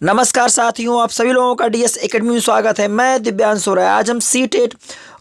नमस्कार साथियों, आप सभी लोगों का डीएस एकेडमी में स्वागत है। मैं दिव्यांशु राय। आज हम सी टेट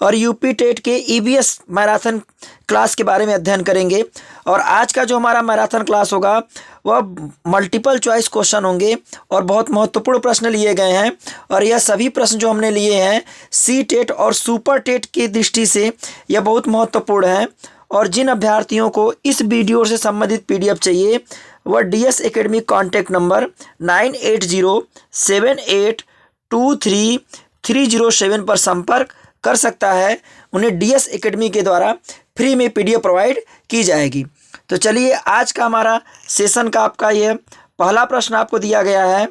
और यूपी टेट के ईवीएस मैराथन क्लास के बारे में अध्ययन करेंगे। और आज का जो हमारा मैराथन क्लास होगा वह मल्टीपल चॉइस क्वेश्चन होंगे और बहुत महत्वपूर्ण प्रश्न लिए गए हैं। और यह सभी प्रश्न जो हमने लिए हैं सी टेट और सुपर टेट की दृष्टि से यह बहुत महत्वपूर्ण है। और जिन अभ्यर्थियों को इस वीडियो से संबंधित पीडीएफ चाहिए वह डीएस एकेडमी कॉन्टैक्ट नंबर 9807823307 पर संपर्क कर सकता है। उन्हें डीएस एकेडमी के द्वारा फ्री में पीडीएफ प्रोवाइड की जाएगी। तो चलिए, आज का हमारा सेशन का आपका यह पहला प्रश्न आपको दिया गया है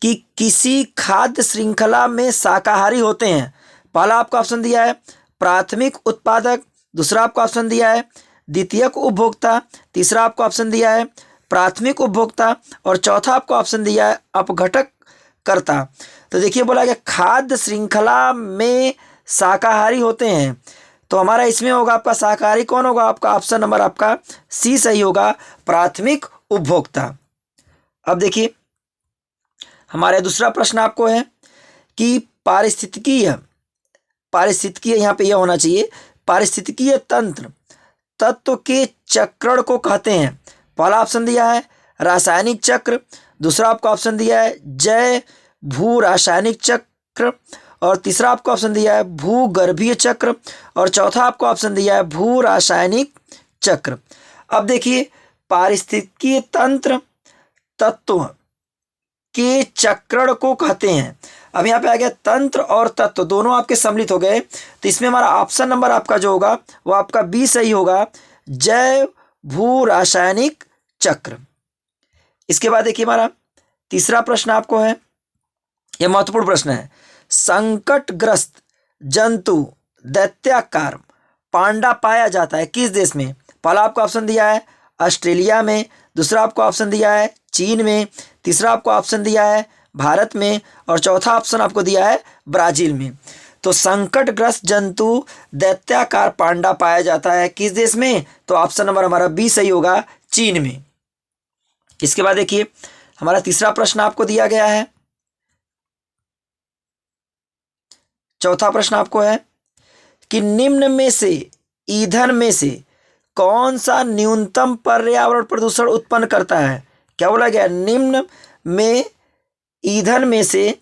कि किसी खाद्य श्रृंखला में शाकाहारी होते हैं। पहला आपका ऑप्शन दिया है प्राथमिक उत्पादक, दूसरा आपका ऑप्शन दिया है द्वितीयक उपभोक्ता, तीसरा आपको ऑप्शन दिया है प्राथमिक उपभोक्ता और चौथा आपको ऑप्शन दिया है अपघटक कर्ता। तो देखिए, बोला गया खाद्य श्रृंखला में शाकाहारी होते हैं, तो हमारा इसमें होगा आपका शाकाहारी कौन होगा? आपका ऑप्शन नंबर आपका सी सही होगा, प्राथमिक उपभोक्ता। अब देखिए, हमारे दूसरा प्रश्न आपको है कि पारिस्थितिकीय यहाँ पे यह होना चाहिए पारिस्थितिकीय तंत्र तत्व के चक्रण को कहते हैं। पहला ऑप्शन दिया है रासायनिक चक्र, दूसरा आपको ऑप्शन दिया है जैव भू रासायनिक चक्र और तीसरा आपको ऑप्शन दिया है भूगर्भीय चक्र और चौथा आपको ऑप्शन दिया है भू रासायनिक चक्र। अब देखिए, पारिस्थितिकीय तंत्र तत्व के चक्रण को कहते हैं। अब यहाँ पे आ गया तंत्र और तत्व दोनों आपके सम्मिलित हो गए, तो इसमें हमारा ऑप्शन नंबर आपका जो होगा वो आपका बी सही होगा, जैव भू रासायनिक चक्र। इसके बाद देखिए, हमारा तीसरा प्रश्न आपको है, यह महत्वपूर्ण प्रश्न है। संकटग्रस्त जंतु दैत्याकार पांडा पाया जाता है किस देश में? पहला आपको ऑप्शन दिया है ऑस्ट्रेलिया में, दूसरा आपको ऑप्शन दिया है चीन में, तीसरा आपको ऑप्शन दिया है भारत में और चौथा ऑप्शन आपको दिया है ब्राजील में। तो संकटग्रस्त जंतु दैत्याकार पांडा पाया जाता है किस देश में? तो ऑप्शन नंबर हमारा बी सही होगा, चीन में। इसके बाद देखिए, हमारा तीसरा प्रश्न आपको दिया गया है। चौथा प्रश्न आपको है कि निम्न में से ईंधन में से कौन सा न्यूनतम पर्यावरण प्रदूषण उत्पन्न करता है? क्या बोला गया? निम्न में ईंधन में से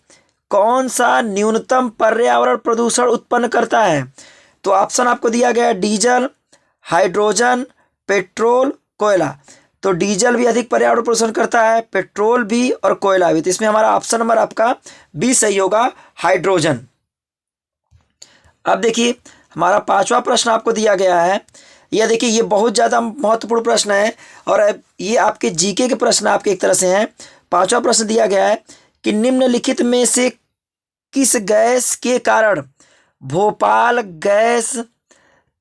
कौन सा न्यूनतम पर्यावरण प्रदूषण उत्पन्न करता है? तो ऑप्शन आपको दिया गया डीजल, हाइड्रोजन, पेट्रोल, कोयला। तो डीजल भी अधिक पर्यावरण प्रदूषण करता है, पेट्रोल भी और कोयला भी। तो इसमें हमारा ऑप्शन नंबर आपका बी सही होगा, हाइड्रोजन। अब देखिए, हमारा पांचवा प्रश्न आपको दिया गया है। यह देखिए, ये बहुत ज़्यादा महत्वपूर्ण प्रश्न है और ये आपके जीके के प्रश्न आपके एक तरह से हैं। पांचवा प्रश्न दिया गया है कि निम्नलिखित में से किस गैस के कारण भोपाल गैस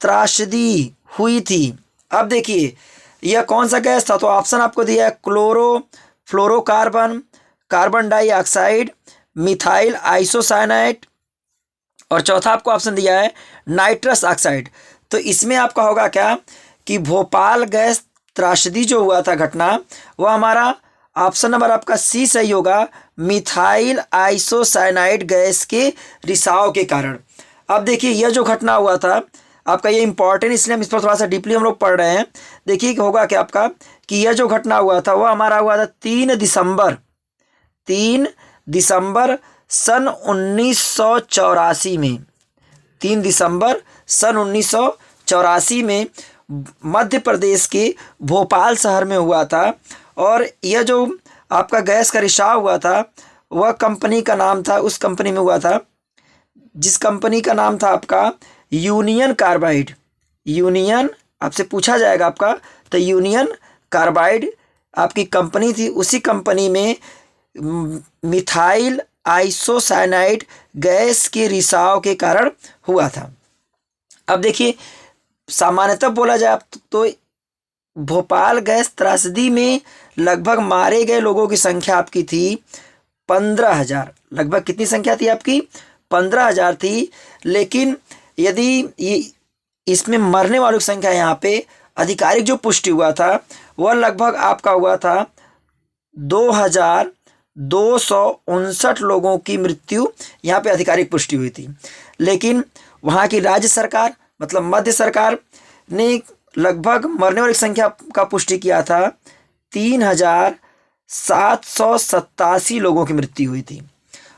त्रासदी हुई थी? अब देखिए, यह कौन सा गैस था? तो ऑप्शन आपको दिया है chloro fluorocarbon, carbon dioxide, methyl isocyanide और चौथा आपको ऑप्शन दिया है नाइट्रस ऑक्साइड। तो इसमें आपका होगा क्या कि भोपाल गैस त्रासदी जो हुआ था घटना, वह हमारा ऑप्शन नंबर आपका सी सही होगा, मिथाइल आइसोसाइनाइड गैस के रिसाव के कारण। अब देखिए, यह जो घटना हुआ था आपका, ये इंपॉर्टेंट इसलिए हम इस पर थोड़ा सा डीपली हम लोग पढ़ रहे हैं। देखिए होगा क्या आपका कि यह जो घटना हुआ था वह हमारा हुआ था 3 दिसंबर सन 1984 में। 3 दिसंबर सन 1984 में मध्य प्रदेश के भोपाल शहर में हुआ था। और यह जो आपका गैस का रिसाव हुआ था वह कंपनी का नाम था, उस कंपनी में हुआ था जिस कंपनी का नाम था आपका यूनियन कार्बाइड। यूनियन आपसे पूछा जाएगा आपका, तो यूनियन कार्बाइड आपकी कंपनी थी, उसी कंपनी में मिथाइल आइसोसाइनाइड गैस के रिसाव के कारण हुआ था। अब देखिए, सामान्यतः बोला जाए तो भोपाल गैस त्रासदी में लगभग मारे गए लोगों की संख्या आपकी थी 15,000। लगभग कितनी संख्या थी आपकी? 15,000 थी। लेकिन यदि ये इसमें मरने वालों की संख्या यहाँ पे आधिकारिक जो पुष्टि हुआ था वह लगभग आपका हुआ था 2,000 259 लोगों की मृत्यु यहाँ पे आधिकारिक पुष्टि हुई थी। लेकिन वहाँ की राज्य सरकार मतलब मध्य सरकार ने लगभग मरने वाली संख्या का पुष्टि किया था 3787 लोगों की मृत्यु हुई थी।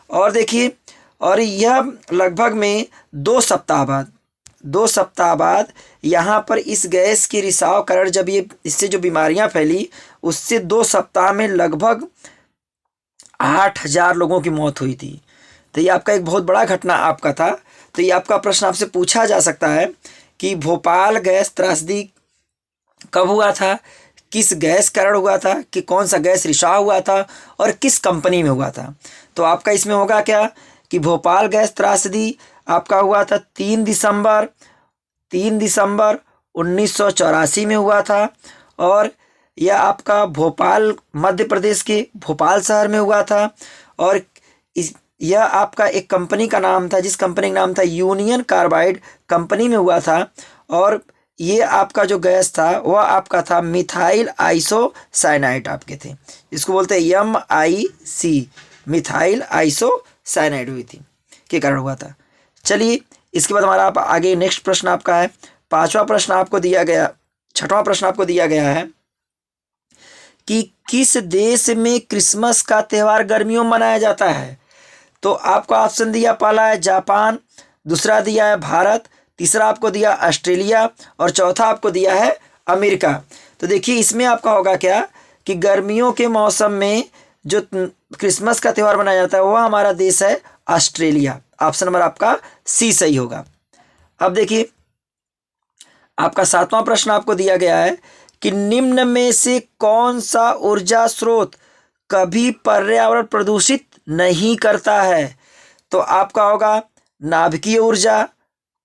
और देखिए, और यह लगभग में 2 सप्ताह बाद यहाँ पर इस गैस के रिसाव कारण जब ये इससे जो बीमारियाँ फैली, उससे 2 सप्ताह में लगभग 8000 लोगों की मौत हुई थी। तो ये आपका एक बहुत बड़ा घटना आपका था। तो ये आपका प्रश्न आपसे पूछा जा सकता है कि भोपाल गैस त्रासदी कब हुआ था, किस गैस कारण हुआ था, कि कौन सा गैस रिसाव हुआ था और किस कंपनी में हुआ था। तो आपका इसमें होगा क्या कि भोपाल गैस त्रासदी आपका हुआ था 3 दिसंबर 1984 में हुआ था। और यह आपका भोपाल मध्य प्रदेश के भोपाल शहर में हुआ था। और यह आपका एक कंपनी का नाम था, जिस कंपनी का नाम था यूनियन कार्बाइड कंपनी में हुआ था। और ये आपका जो गैस था वह आपका था मिथाइल आइसोसाइनाइड आपके थे, इसको बोलते हैं MIC, मिथाइल आइसोसाइनाइड हुई थी के कारण हुआ था। चलिए, इसके बाद हमारा आप आगे नेक्स्ट प्रश्न आपका है। छठवां प्रश्न आपको दिया गया है कि किस देश में क्रिसमस का त्यौहार गर्मियों में मनाया जाता है। तो आपको ऑप्शन दिया, पहला है जापान, दूसरा दिया है भारत, तीसरा आपको दिया ऑस्ट्रेलिया और चौथा आपको दिया है अमेरिका। तो देखिए, इसमें आपका होगा क्या कि गर्मियों के मौसम में जो क्रिसमस का त्यौहार मनाया जाता है वह हमारा देश है ऑस्ट्रेलिया। ऑप्शन नंबर आपका सी सही होगा। अब देखिए, आपका 7वां प्रश्न आपको दिया गया है कि निम्न में से कौन सा ऊर्जा स्रोत कभी पर्यावरण प्रदूषित नहीं करता है। तो आपका होगा नाभिकीय ऊर्जा,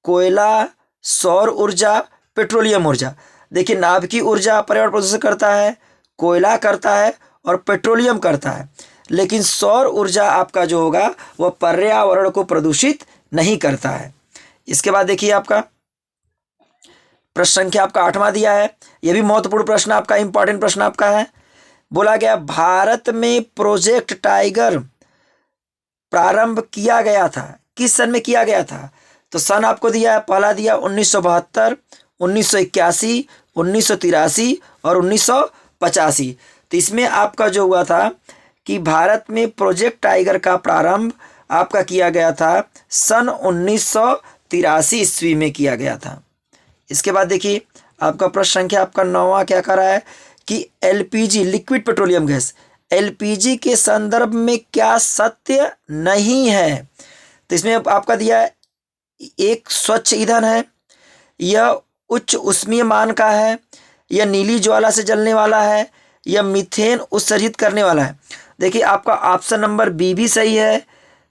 कोयला, सौर ऊर्जा, पेट्रोलियम ऊर्जा। देखिए, नाभिकीय ऊर्जा पर्यावरण प्रदूषित करता है, कोयला करता है और पेट्रोलियम करता है, लेकिन सौर ऊर्जा आपका जो होगा वह पर्यावरण को प्रदूषित नहीं करता है। इसके बाद देखिए, आपका प्रश्न संख्या आपका 8वां दिया है। यह भी महत्वपूर्ण प्रश्न आपका, इंपॉर्टेंट प्रश्न आपका है। बोला गया भारत में प्रोजेक्ट टाइगर प्रारंभ किया गया था, किस सन में किया गया था। तो सन आपको दिया है, पहला दिया 1972, 1981, 1983 और 1985। तो इसमें आपका जो हुआ था कि भारत में प्रोजेक्ट टाइगर का प्रारंभ आपका किया गया था सन 1983 ईस्वी में किया गया था। इसके बाद देखिए, आपका प्रश्न संख्या आपका 9वां क्या कर रहा है कि LPG liquid petroleum gas LPG के संदर्भ में क्या सत्य नहीं है। तो इसमें आपका दिया है, एक स्वच्छ ईंधन है, यह उच्च ऊष्मीय मान का है, यह नीली ज्वाला से जलने वाला है, यह मीथेन उत्सर्जित करने वाला है। देखिए, आपका ऑप्शन नंबर बी भी सही है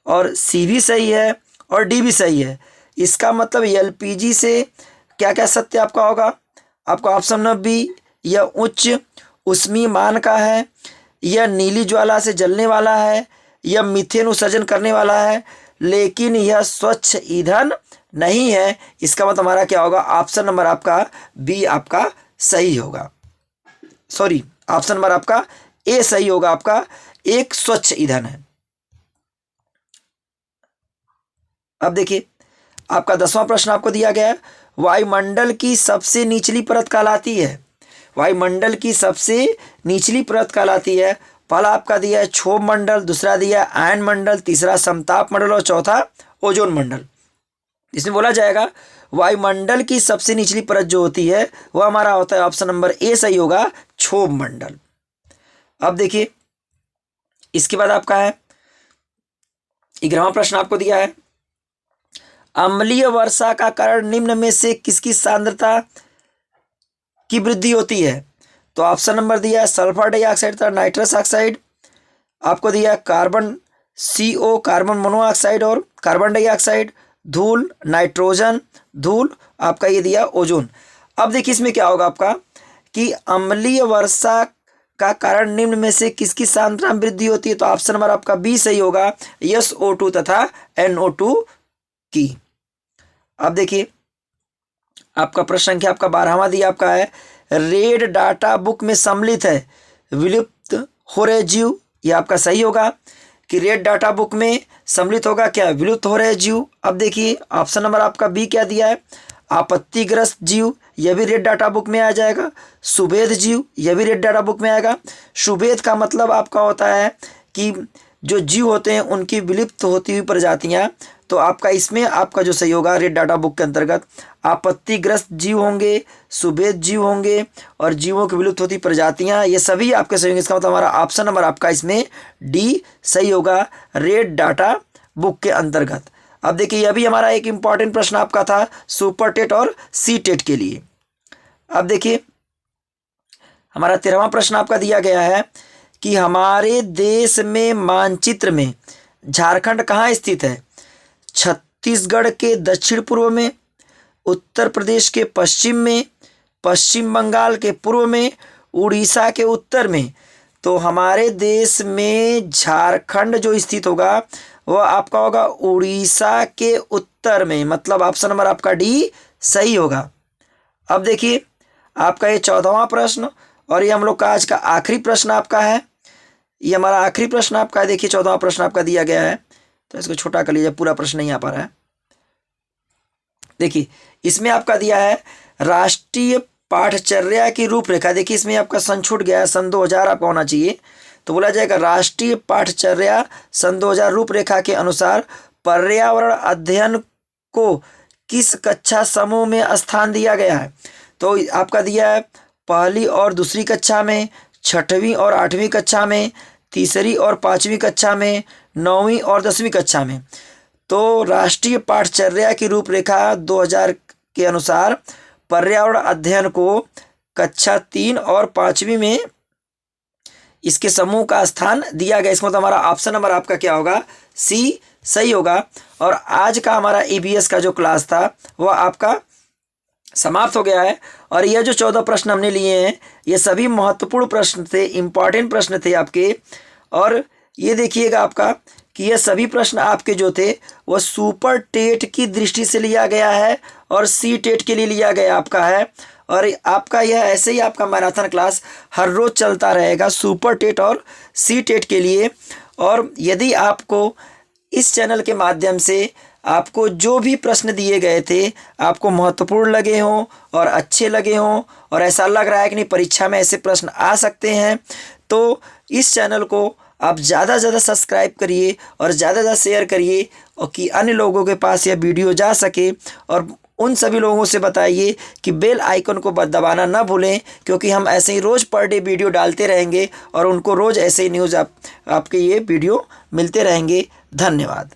और सी भी सही है और डी भी सही है। इसका मतलब LPG से क्या क्या सत्य आपका होगा। आपका ऑप्शन नंबर बी, यह उच्च ऊष्मीय मान का है, यह नीली ज्वाला से जलने वाला है, यह मीथेन उत्सर्जन करने वाला है, लेकिन यह स्वच्छ ईंधन नहीं है। इसका मतलब हमारा क्या होगा, ऑप्शन नंबर आपका बी आपका सही होगा। सॉरी, ऑप्शन नंबर आपका ए सही होगा, आपका एक स्वच्छ ईंधन है। अब देखिए, आपका 10वां प्रश्न आपको दिया गया है, वायुमंडल की सबसे निचली परत कहलाती है। वायुमंडल की सबसे निचली परत कहलाती है। पहला आपका दिया है क्षोभ मंडल, दूसरा दिया है आयन मंडल, तीसरा समताप मंडल और चौथा ओजोन मंडल। इसमें बोला जाएगा वायुमंडल की सबसे निचली परत जो होती है वह हमारा होता है, ऑप्शन नंबर ए सही होगा, क्षोभ मंडल। अब देखिए, इसके बाद आपका है 11वां प्रश्न आपको दिया है, अम्लीय वर्षा का कारण निम्न में से किसकी सांद्रता की वृद्धि होती है। तो ऑप्शन नंबर दिया है सल्फर डाइऑक्साइड तथा नाइट्रस ऑक्साइड, आपको दिया है कार्बन CO कार्बन मोनोऑक्साइड और कार्बन डाइऑक्साइड, धूल नाइट्रोजन, धूल आपका ये दिया ओजोन। अब देखिए, इसमें क्या होगा आपका कि अम्लीय वर्षा का कारण निम्न में से किसकी सांद्रता में वृद्धि होती है। तो ऑप्शन नंबर आपका बी सही होगा, SO2 तथा NO2 की। अब देखिए, आपका प्रश्न संख्या आपका 12वां दिया आपका है, रेड डाटा बुक में सम्मिलित है विलुप्त हो रहे जीव ये आपका सही होगा कि रेड डाटा बुक में सम्मिलित होगा क्या, विलुप्त हो रहे जीव। अब देखिए ऑप्शन नंबर आपका बी क्या दिया है, आपत्तिग्रस्त जीव, यह भी रेड डाटा बुक में आ जाएगा। सुभेद जीव, यह भी रेड डाटा बुक में आएगा। सुभेद का मतलब आपका होता है कि जो जीव होते हैं उनकी विलुप्त होती हुई प्रजातियां, तो आपका इसमें आपका जो सही होगा रेड डाटा बुक के अंतर्गत आपत्तिग्रस्त जीव होंगे, सुभेद जीव होंगे और जीवों की विलुप्त होती प्रजातियां, ये सभी आपके सही होंगे। इसका मतलब हमारा ऑप्शन नंबर आपका इसमें डी सही होगा रेड डाटा बुक के अंतर्गत। अब देखिए यह भी हमारा एक इंपॉर्टेंट प्रश्न आपका था सुपर टेट और सी टेट के लिए। अब देखिए हमारा 13वां प्रश्न आपका दिया गया है कि हमारे देश में मानचित्र में झारखंड कहाँ स्थित है, छत्तीसगढ़ के दक्षिण पूर्व में, उत्तर प्रदेश के पश्चिम में, पश्चिम बंगाल के पूर्व में, उड़ीसा के उत्तर में। तो हमारे देश में झारखंड जो स्थित होगा वह आपका होगा उड़ीसा के उत्तर में, मतलब ऑप्शन नंबर आपका डी सही होगा। अब देखिए आपका ये 14वां प्रश्न और ये हम लोग का आज का आखिरी प्रश्न आपका है। ये हमारा आखिरी प्रश्न आपका है। देखिए 14वां प्रश्न आपका दिया गया है, तो इसको छोटा कर लीजिए, पूरा प्रश्न नहीं आ पा रहा है। देखिए इसमें आपका दिया है राष्ट्रीय पाठचर्या की रूपरेखा। देखिए इसमें आपका सन छूट गया है, सन 2000 आपका होना चाहिए। तो बोला जाएगा राष्ट्रीय पाठचर्या सन 2000 रूपरेखा के अनुसार पर्यावरण अध्ययन को किस कक्षा समूह में स्थान दिया गया है। तो आपका दिया है पहली और दूसरी कक्षा में, छठवीं और आठवीं कक्षा में, तीसरी और पाँचवीं कक्षा में, 9वीं और 10वीं कक्षा में। तो राष्ट्रीय पाठचर्या की रूपरेखा 2000 के अनुसार पर्यावरण अध्ययन को कक्षा 3 और 5वीं में इसके समूह का स्थान दिया गया। इसमें मतलब हमारा ऑप्शन नंबर आपका क्या होगा, सी सही होगा। और आज का हमारा ईवीएस का जो क्लास था वह आपका समाप्त हो गया है। और यह जो 14 प्रश्न हमने लिए हैं ये सभी महत्वपूर्ण प्रश्न थे, इंपॉर्टेंट प्रश्न थे आपके। और ये देखिएगा आपका कि ये सभी प्रश्न आपके जो थे वह सुपर टेट की दृष्टि से लिया गया है और सी टेट के लिए लिया गया आपका है। और आपका यह ऐसे ही आपका मैराथन क्लास हर रोज़ चलता रहेगा सुपर टेट और सी टेट के लिए। और यदि आपको इस चैनल के माध्यम से आपको जो भी प्रश्न दिए गए थे आपको महत्वपूर्ण लगे हों और अच्छे लगे हों और ऐसा लग रहा है कि नहीं परीक्षा में ऐसे प्रश्न आ सकते हैं, तो इस चैनल को आप ज़्यादा से ज़्यादा सब्सक्राइब करिए और ज़्यादा से ज़्यादा शेयर करिए और कि अन्य लोगों के पास यह वीडियो जा सके। और उन सभी लोगों से बताइए कि बेल आइकन को दबाना ना भूलें, क्योंकि हम ऐसे ही रोज़ पर डे वीडियो डालते रहेंगे और उनको रोज़ ऐसे ही न्यूज़ आपके ये वीडियो मिलते रहेंगे। धन्यवाद।